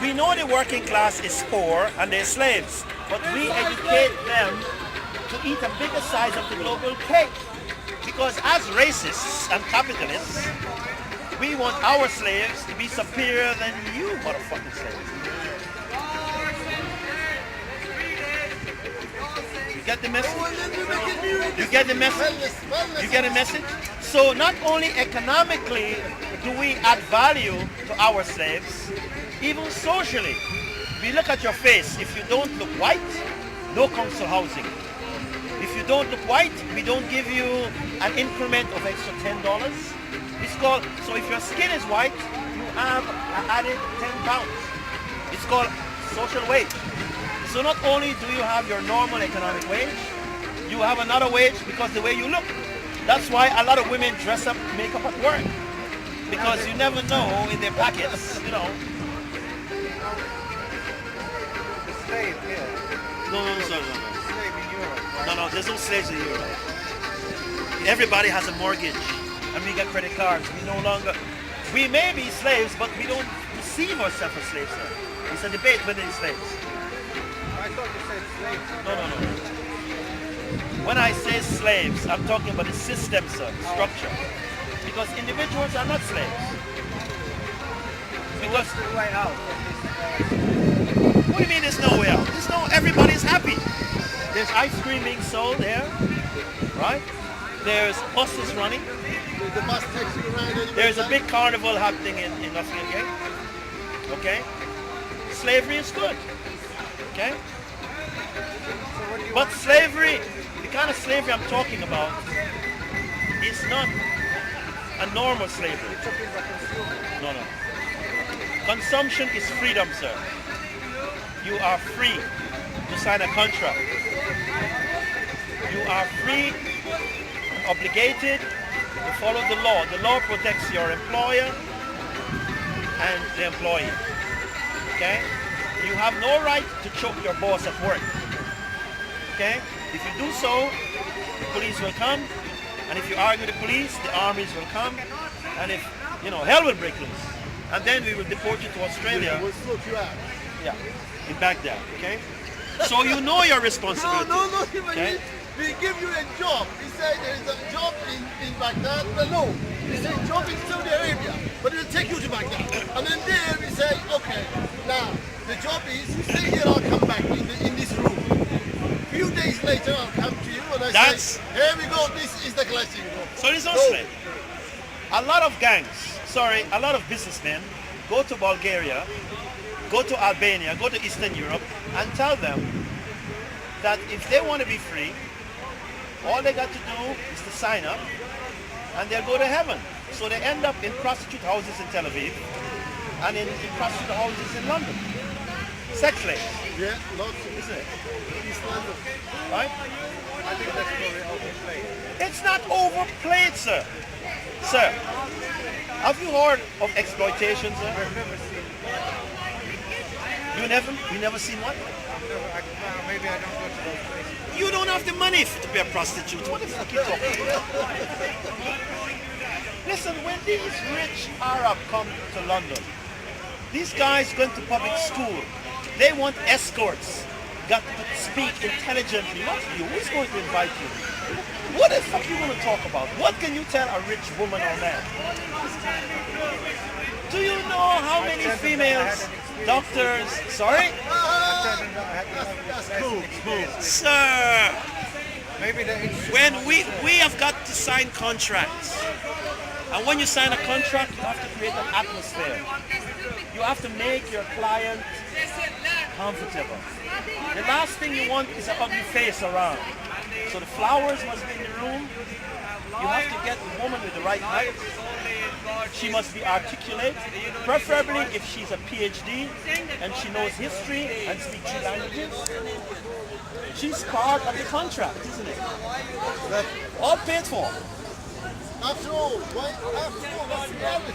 We know the working class is poor and they're slaves, but we educate them to eat a bigger size of the global cake. Because as racists and capitalists, we want our slaves to be superior than you motherfucking slaves. You get the message? You get the message? You get the message? So not only economically do we add value to our slaves, even socially. We look at your face. If you don't look white, no council housing. If you don't look white, we don't give you an increment of extra $10. It's called, so if your skin is white, you have added 10 pounds. It's called social wage. So not only do you have your normal economic wage, you have another wage because the way you look. That's why a lot of women dress up, make up at work. Because you never know in their pockets, you know. The slave here. No. Slave in Europe. No, there's no slaves in Europe. Everybody has a mortgage and we get credit cards. We may be slaves, but we don't perceive ourselves as slaves, sir. It's a debate whether it's slaves. I thought you said slave. No. When I say slaves, I'm talking about the system, sir, structure. Because individuals are not slaves. Because What's the way out of what do you mean there's no way out? Everybody's happy. There's ice cream being sold there, right? There's buses running. The bus takes you around. There's a big carnival happening in Nottingham Gate. Okay? Slavery is good. Okay? But slavery, the kind of slavery I'm talking about, is not a normal slavery. No. Consumption is freedom, sir. You are free to sign a contract. You are free, obligated to follow the law. The law protects your employer and the employee. Okay? You have no right to choke your boss at work. Okay? If you do so, the police will come. And if you argue with the police, the armies will come. And if, hell will break loose. And then we will deport you to Australia. We'll sort you out. Yeah, in Baghdad, okay? So you know your responsibility. No, okay? we give you a job. We say there is a job in Baghdad, but no. We say job in Saudi Arabia, but we'll take you to Baghdad. And then there we say, okay, now the job is you stay here, I'll come back in this room. A few days later, I'll come to you and I say, here we go, this is the classic. So it's not slave. A lot of a lot of businessmen go to Bulgaria, go to Albania, go to Eastern Europe, and tell them that if they want to be free, all they got to do is to sign up, and they'll go to heaven. So they end up in prostitute houses in Tel Aviv, and in prostitute houses in London. Sex slaves. Yeah, lots of Isn't it? East London. Right? I think that's probably overplayed. It's not overplayed, sir. Sir, have you heard of exploitation, sir? I've never seen. You never seen what? Maybe I don't go to those places. You don't have the money to be a prostitute. What the fuck you talking about? Listen, when these rich Arabs come to London, these guys going to public school, they want escorts. Got to speak intelligently. Not you. Who's going to invite you? What the fuck you want to talk about? What can you tell a rich woman or man? Do you know how many females, doctors, sorry? That's cool. Sir, Maybe the when we have got to sign contracts. And when you sign a contract, you have to create an atmosphere. You have to make your client comfortable. The last thing you want is an ugly face around. So the flowers must be in the room. You have to get the woman with the right height. She must be articulate, preferably if she's a PhD and she knows history and speaks 2 languages. She's part of the contract, isn't it? All paid for. After all, that's reality.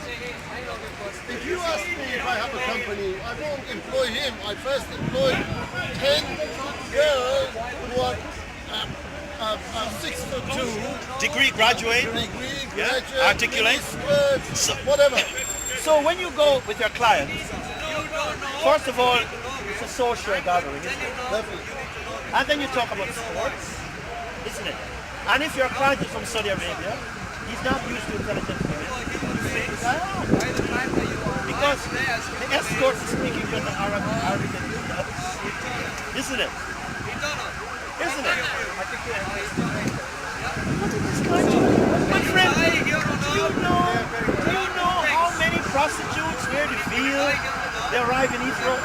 If you ask me if I have a company, I won't employ him. I first employ 10 girls who are 6'2", Degree graduate. graduate, articulate. experts, So- whatever. So when you go with your client, First of all, it's a social gathering, isn't it? Definitely. And then you talk about sports, isn't it? And if your client is from Saudi Arabia, he's not used to intelligent women. You say this guy out. Because the escort is speaking better Arabic than he does. Isn't it? Isn't it? Look at this guy. My friend, do you know how many prostitutes wear the veil? They arrive in Israel.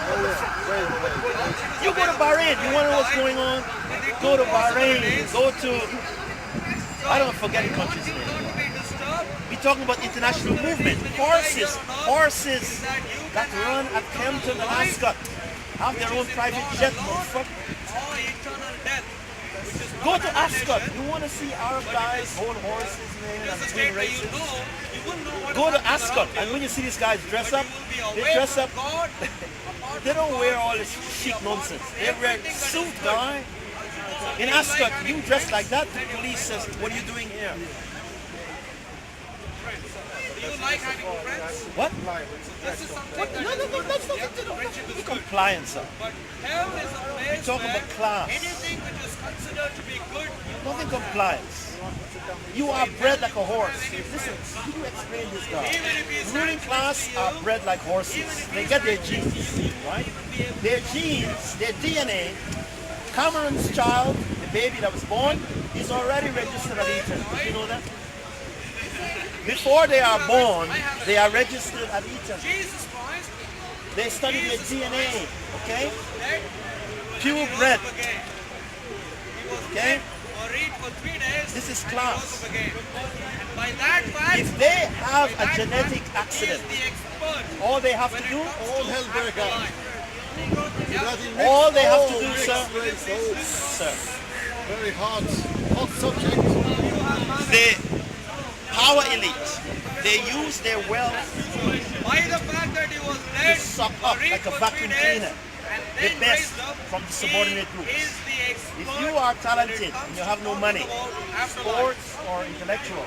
You go to Bahrain, you want to know what's going on? Go to Bahrain, go to, I don't forget the country's name. We're talking about international movement. Horses that run at Kempton and Ascot have their own private jet. Go to Ascot. You want to see Arab guys hold horses, man, and win races? Go to Ascot, and when you see these guys dress up, they dress up. They don't wear all this chic nonsense. They wear suit, guy. In Ascot, you dress like that, the police says, "What are you doing here?" Do you like having friends? What? This is something What? that No, that's nothing to do. That's compliance, sir. But hell is a place We're talking where about class. anything which is considered to be good, Nothing compliance. You are bred like a horse. Listen, you explain this guy. even if he Ruling class are bred like horses. They get their genes, right? Their genes, their DNA. Cameron's child, the baby that was born, is already registered at Eton. Did you know that? Before they are born, they are registered at Eton. Jesus Christ, They study their DNA, okay? dead, Purebred, again. He was okay? dead or eat for 3 days. This is and he class. rose up again. And by that fact, If they have by a that genetic fact, accident, he is the expert. all they have to do, All hell break out. all they have to do, sir, sir, Very hot subject. the power elite, they use their wealth By the fact that he was to dead suck or up eat like a for 3 vacuum days, cleaner and the then best raised up, from the subordinate he groups. is the expert. If you are talented and you have no money, sports or intellectual,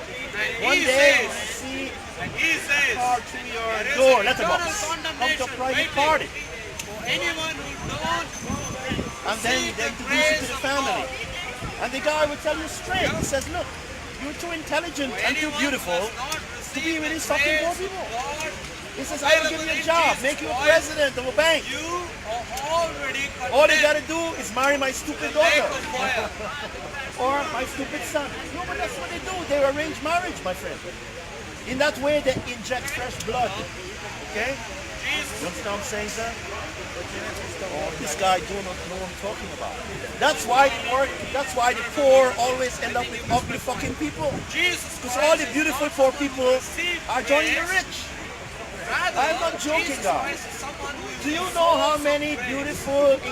one day when you see He says, car through your there is door an letterbox, eternal come to a condemnation private waiting party, for anyone who don't and then they introduce you to the family. And the guy will tell you straight, he says, look, you're too intelligent and too beautiful to be with these fucking poor people. He says, I will give you a job, make you a president of a bank. You are already All you condemned gotta do is marry my stupid to the lake daughter of fire. or my stupid son. No, but that's what they do. They arrange marriage, my friend. In that way, they inject fresh blood. Okay? You understand what I'm saying, sir? Oh, this guy do not know what I'm talking about. That's why the poor always end up with ugly fucking people. Jesus Because all the beautiful poor people are joining the rich. Rather, I'm not joking, Jesus guys. Christ is someone who is Do you know how many beautiful English